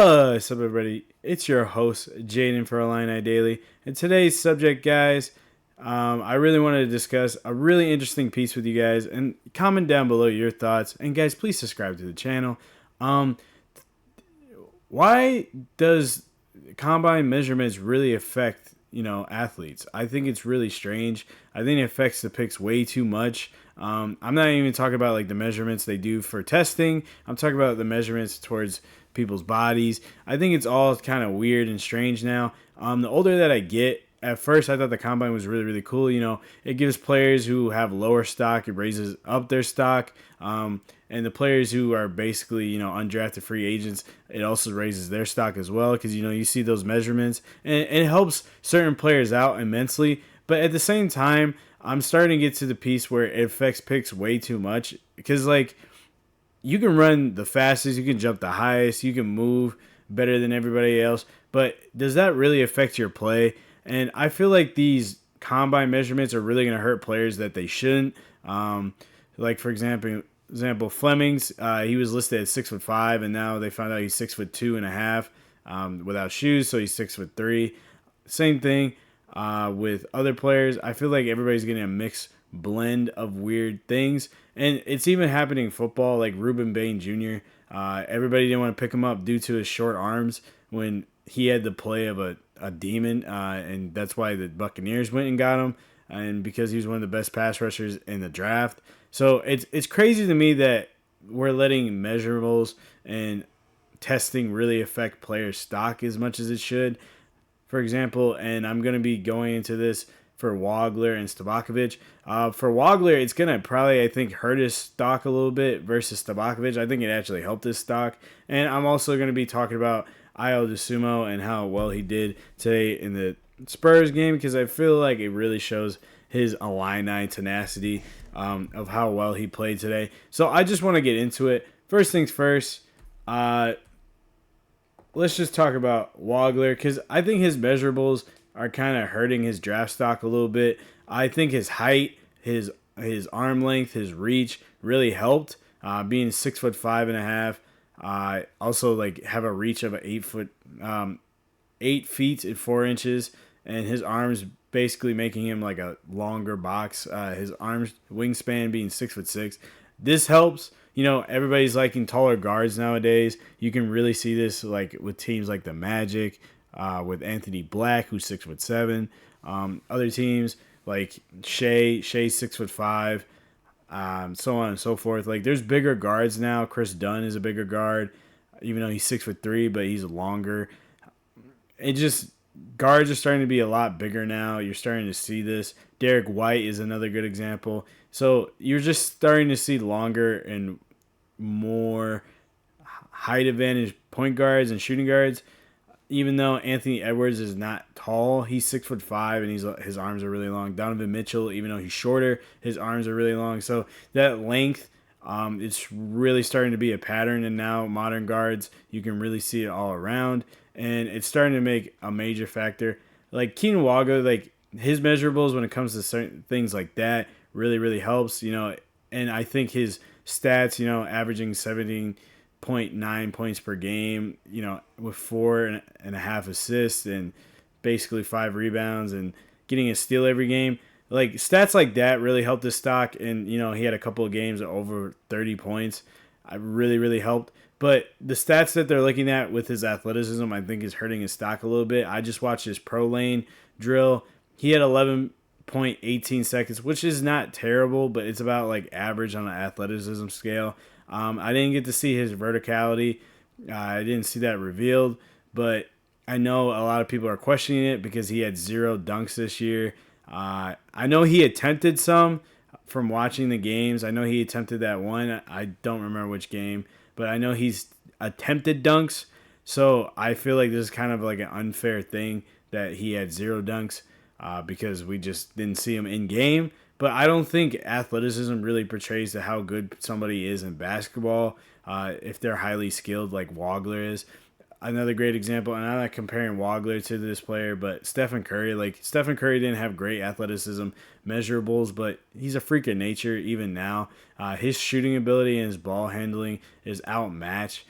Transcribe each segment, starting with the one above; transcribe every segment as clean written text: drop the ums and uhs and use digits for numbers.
What's up, everybody? It's your host, Jaden for Illini Daily. And today's subject, guys, I really wanted to discuss a really interesting piece with you guys. And comment down below your thoughts. And, guys, please subscribe to the channel. Um, why does combine measurements really affect, athletes? I think it's really strange. I think it affects the picks way too much. I'm not even talking about like the measurements they do for testing. I'm talking about the measurements towards people's bodies. I think it's all kind of weird and strange now. The older that I get, at first I thought the combine was really, really cool. It gives players who have lower stock, it raises up their stock. And the players who are basically, undrafted free agents, it also raises their stock as well because, you see those measurements and it helps certain players out immensely. But at the same time, I'm starting to get to the piece where it affects picks way too much because, like, you can run the fastest, you can jump the highest, you can move better than everybody else, but does that really affect your play? And I feel like these combine measurements are really going to hurt players that they shouldn't. Like, for example, Fleming's, he was listed at 6'5", and now they found out he's 6'2.5" without shoes, so he's 6'3". Same thing with other players. I feel like everybody's getting a mixed blend of weird things, and it's even happening in football. Like Ruben Bain Jr., everybody didn't want to pick him up due to his short arms when he had the play of a demon, and that's why the Buccaneers went and got him, and because he was one of the best pass rushers in the draft. So it's crazy to me that we're letting measurables and testing really affect players' stock as much as it should. For example, and I'm going to be going into this for Waggler and Stojakovic. For Waggler, it's going to probably, I think, hurt his stock a little bit versus Stojakovic. I think it actually helped his stock. And I'm also going to be talking about Dosunmo and how well he did today in the Spurs game because I feel like it really shows his Illini tenacity of how well he played today. So I just want to get into it. First things first, let's just talk about Waggler because I think his measurables are kind of hurting his draft stock a little bit. I think his height, his arm length, his reach really helped. Being 6'5.5", also like have a reach of 8 feet and 4 inches, and his arms basically making him like a longer box. His arms wingspan being 6'6". This helps. Everybody's liking taller guards nowadays. You can really see this like with teams like the Magic, with Anthony Black, who's 6'7". Other teams like Shea 6'5", so on and so forth. Like there's bigger guards now. Chris Dunn is a bigger guard, even though he's 6'3", but he's longer. It just guards are starting to be a lot bigger now. You're starting to see this. Derek White is another good example. So you're just starting to see longer and more height advantage point guards and shooting guards. Even though Anthony Edwards is not tall, he's 6'5" and his arms are really long. Donovan Mitchell, even though he's shorter, his arms are really long. So that length, it's really starting to be a pattern. And now modern guards, you can really see it all around, and it's starting to make a major factor. Like Keenan Waggler, like his measurables when it comes to certain things like that really, really helps. And I think his stats, averaging 17.9 points per game, with 4.5 assists and basically 5 rebounds and getting a steal every game. Like stats like that really helped his stock, and he had a couple of games over 30 points. I really, really helped. But the stats that they're looking at with his athleticism, I think, is hurting his stock a little bit. I just watched his pro lane drill. He had 11.18 seconds, which is not terrible, but it's about like average on an athleticism scale. I didn't get to see his verticality. I didn't see that revealed, but I know a lot of people are questioning it because he had 0 dunks this year. I know he attempted some from watching the games. I know he attempted that one. I don't remember which game, but I know he's attempted dunks. So I feel like this is kind of like an unfair thing that he had 0 dunks because we just didn't see him in game. But I don't think athleticism really portrays to how good somebody is in basketball if they're highly skilled like Waggler is. another great example, and I'm not comparing Waggler to this player, but Stephen Curry. Like, Stephen Curry didn't have great athleticism measurables, but he's a freak of nature even now. His shooting ability and his ball handling is outmatched.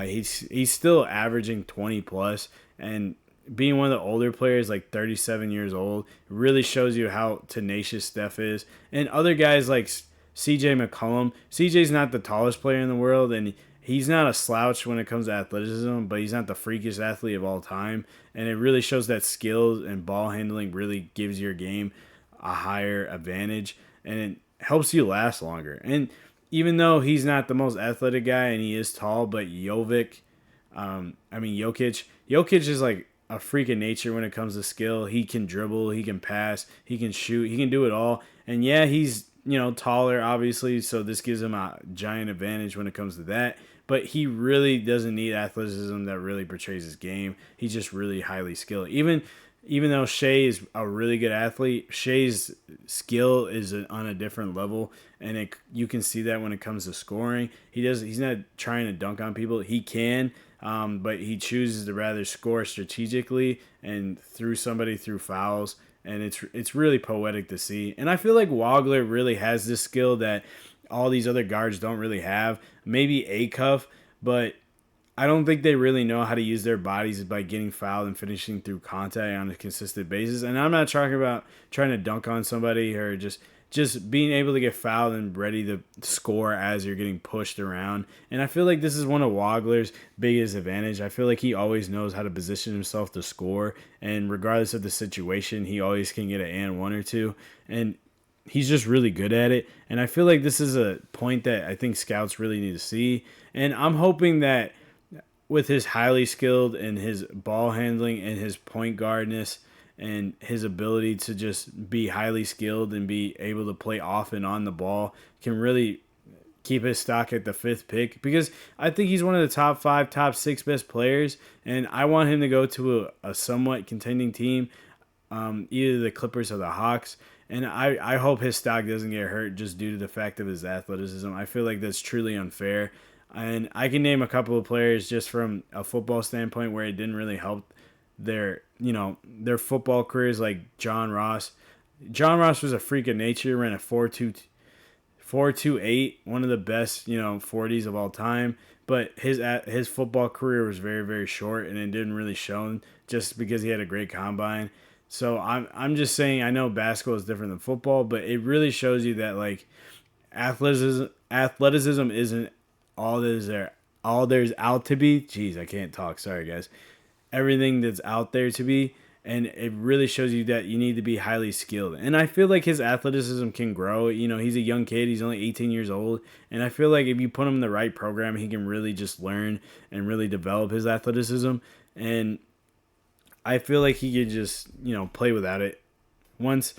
He's still averaging 20 plus, and being one of the older players, like 37 years old, really shows you how tenacious Steph is. And other guys like CJ McCollum. CJ's not the tallest player in the world, and he's not a slouch when it comes to athleticism, but he's not the freakiest athlete of all time. And it really shows that skills and ball handling really gives your game a higher advantage, and it helps you last longer. And even though he's not the most athletic guy and he is tall, but Jokic is like a freak of nature when it comes to skill. He can dribble, he can pass, he can shoot, he can do it all. And yeah, he's taller, obviously, so this gives him a giant advantage when it comes to that. But he really doesn't need athleticism that really portrays his game. He's just really highly skilled. Even though Shea is a really good athlete, Shea's skill is on a different level, and you can see that when it comes to scoring. He's not trying to dunk on people. He can, but he chooses to rather score strategically and through fouls, and it's really poetic to see. And I feel like Waggler really has this skill that all these other guards don't really have. Maybe Acuff, but I don't think they really know how to use their bodies by getting fouled and finishing through contact on a consistent basis. And I'm not talking about trying to dunk on somebody or just being able to get fouled and ready to score as you're getting pushed around. And I feel like this is one of Waggler's biggest advantage. I feel like he always knows how to position himself to score, and regardless of the situation, he always can get an and one or two. And he's just really good at it. And I feel like this is a point that I think scouts really need to see. And I'm hoping that with his highly skilled and his ball handling and his point guardness and his ability to just be highly skilled and be able to play off and on the ball, can really keep his stock at the 5th pick, because I think he's one of the top 5, top 6 best players, and I want him to go to a somewhat contending team, either the Clippers or the Hawks. And I hope his stock doesn't get hurt just due to the fact of his athleticism. I feel like that's truly unfair. And I can name a couple of players just from a football standpoint where it didn't really help their football careers, like John Ross. John Ross was a freak of nature, ran a 4.28, one of the best 40s of all time. But his football career was very, very short, and it didn't really show just because he had a great combine. So I'm just saying, I know basketball is different than football, but it really shows you that like athleticism isn't all there's out to be. Jeez, I can't talk. Sorry, guys. Everything that's out there to be, and it really shows you that you need to be highly skilled. And I feel like his athleticism can grow. He's a young kid. He's only 18 years old, and I feel like if you put him in the right program, he can really just learn and really develop his athleticism. And I feel like he could just play without it. Once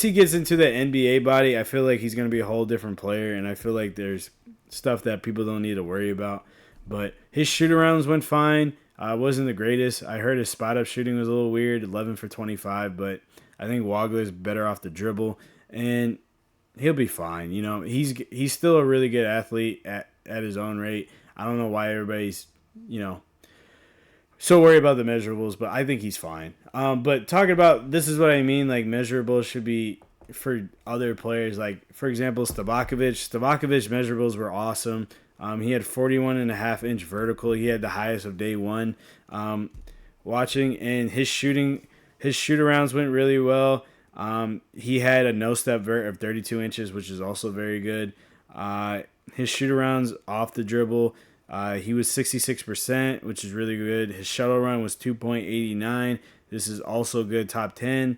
he gets into the NBA body, I feel like he's going to be a whole different player, and I feel like there's stuff that people don't need to worry about. But his shoot-arounds went fine. Wasn't the greatest. I heard his spot-up shooting was a little weird, 11 for 25, but I think Waggler's better off the dribble, and he'll be fine. He's still a really good athlete at his own rate. I don't know why everybody's, so worried about the measurables, but I think he's fine. But talking about, this is what I mean, like measurables should be for other players. Like, for example, Stojakovic measurables were awesome. He had 41.5-inch vertical. He had the highest of day one. Watching, and his shoot-arounds went really well. He had a no-step vert of 32 inches, which is also very good. His shoot-arounds off the dribble, he was 66%, which is really good. His shuttle run was 2.89. This is also good, top 10.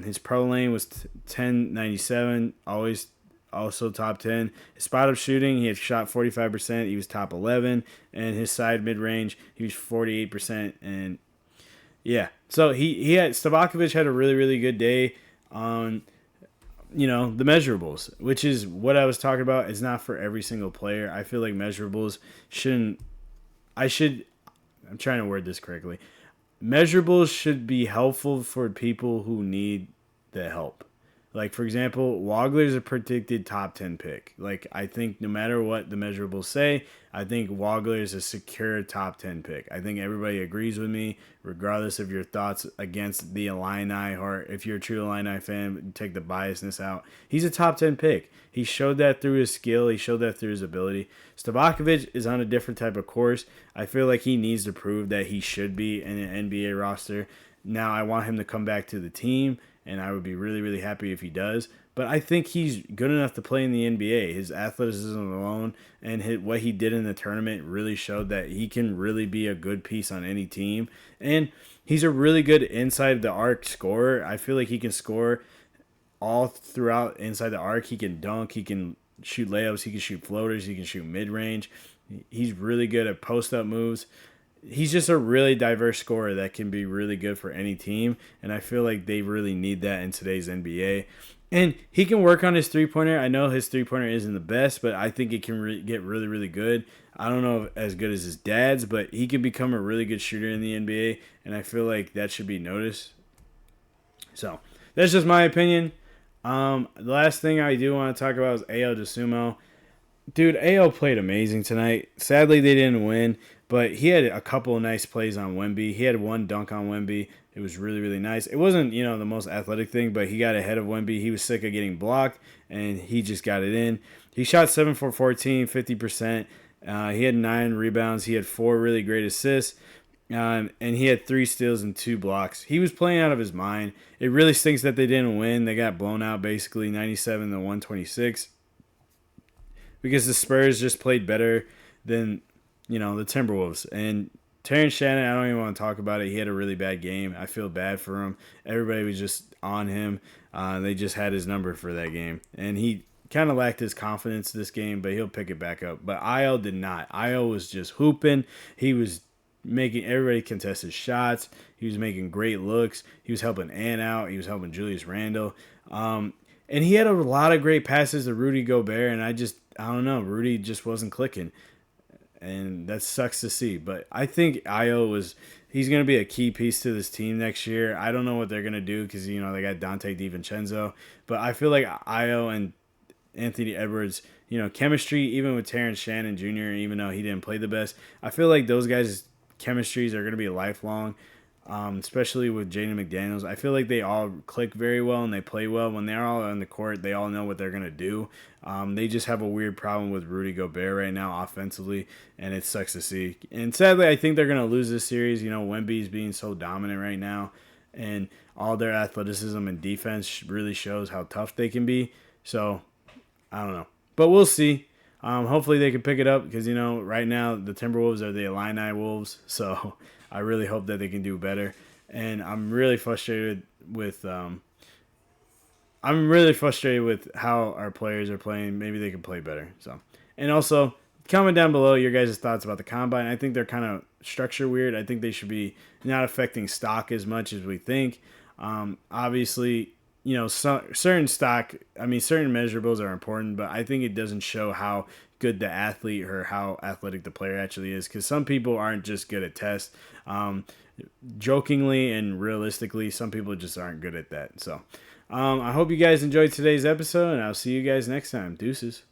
His pro lane was 10.97, always also top 10. His spot-up shooting, he had shot 45%. He was top 11. And his side mid-range, he was 48%. And yeah, so Stojakovic had a really, really good day on, the measurables, which is what I was talking about. It's not for every single player. I feel like measurables I'm trying to word this correctly. Measurables should be helpful for people who need the help. Like, for example, Waggler's a predicted top 10 pick. Like, I think no matter what the measurables say, I think Waggler is a secure top 10 pick. I think everybody agrees with me, regardless of your thoughts against the Illini, or if you're a true Illini fan, take the biasness out. He's a top 10 pick. He showed that through his skill. He showed that through his ability. Stojakovic is on a different type of course. I feel like he needs to prove that he should be in an NBA roster. Now, I want him to come back to the team, and I would be really, really happy if he does. But I think he's good enough to play in the NBA. His athleticism alone and what he did in the tournament really showed that he can really be a good piece on any team. And he's a really good inside the arc scorer. I feel like he can score all throughout inside the arc. He can dunk. He can shoot layups. He can shoot floaters. He can shoot mid-range. He's really good at post-up moves. He's just a really diverse scorer that can be really good for any team, and I feel like they really need that in today's NBA. And he can work on his three-pointer. I know his three-pointer isn't the best, but I think it can get really, really good. I don't know if as good as his dad's, but he can become a really good shooter in the NBA, and I feel like that should be noticed. So that's just my opinion. The last thing I do want to talk about is Dosunmo. Dude, AO played amazing tonight. Sadly, they didn't win, but he had a couple of nice plays on Wemby. He had one dunk on Wemby. It was really, really nice. It wasn't, the most athletic thing, but he got ahead of Wemby. He was sick of getting blocked, and he just got it in. He shot 7 for 14, 50%. He had 9 rebounds. He had 4 really great assists, and he had 3 steals and 2 blocks. He was playing out of his mind. It really stinks that they didn't win. They got blown out, basically, 97 to 126. Because the Spurs just played better than, the Timberwolves. And Terrence Shannon, I don't even want to talk about it. He had a really bad game. I feel bad for him. Everybody was just on him. They just had his number for that game. And he kind of lacked his confidence this game, but he'll pick it back up. But Io did not. Io was just hooping. He was making everybody contest his shots. He was making great looks. He was helping Ann out. He was helping Julius Randle. And he had a lot of great passes to Rudy Gobert, and I don't know. Rudy just wasn't clicking, and that sucks to see. But I think he's going to be a key piece to this team next year. I don't know what they're going to do because, they got Dante DiVincenzo. But I feel like Io and Anthony Edwards, chemistry, even with Terrence Shannon Jr., even though he didn't play the best, I feel like those guys' chemistries are going to be lifelong. Especially with Jaden McDaniels. I feel like they all click very well and they play well. When they're all on the court, they all know what they're going to do. They just have a weird problem with Rudy Gobert right now offensively, and it sucks to see. And sadly, I think they're going to lose this series. Wemby's being so dominant right now, and all their athleticism and defense really shows how tough they can be. So, I don't know. But we'll see. Hopefully they can pick it up because, right now the Timberwolves are the Illini Wolves. So I really hope that they can do better. And I'm really frustrated with how our players are playing. Maybe they can play better. So, and also comment down below your guys' thoughts about the combine. I think they're kind of structure weird. I think they should be not affecting stock as much as we think. Obviously, certain measurables are important, but I think it doesn't show how good the athlete or how athletic the player actually is, because some people aren't just good at tests. Jokingly and realistically, some people just aren't good at that. So I hope you guys enjoyed today's episode, and I'll see you guys next time. Deuces.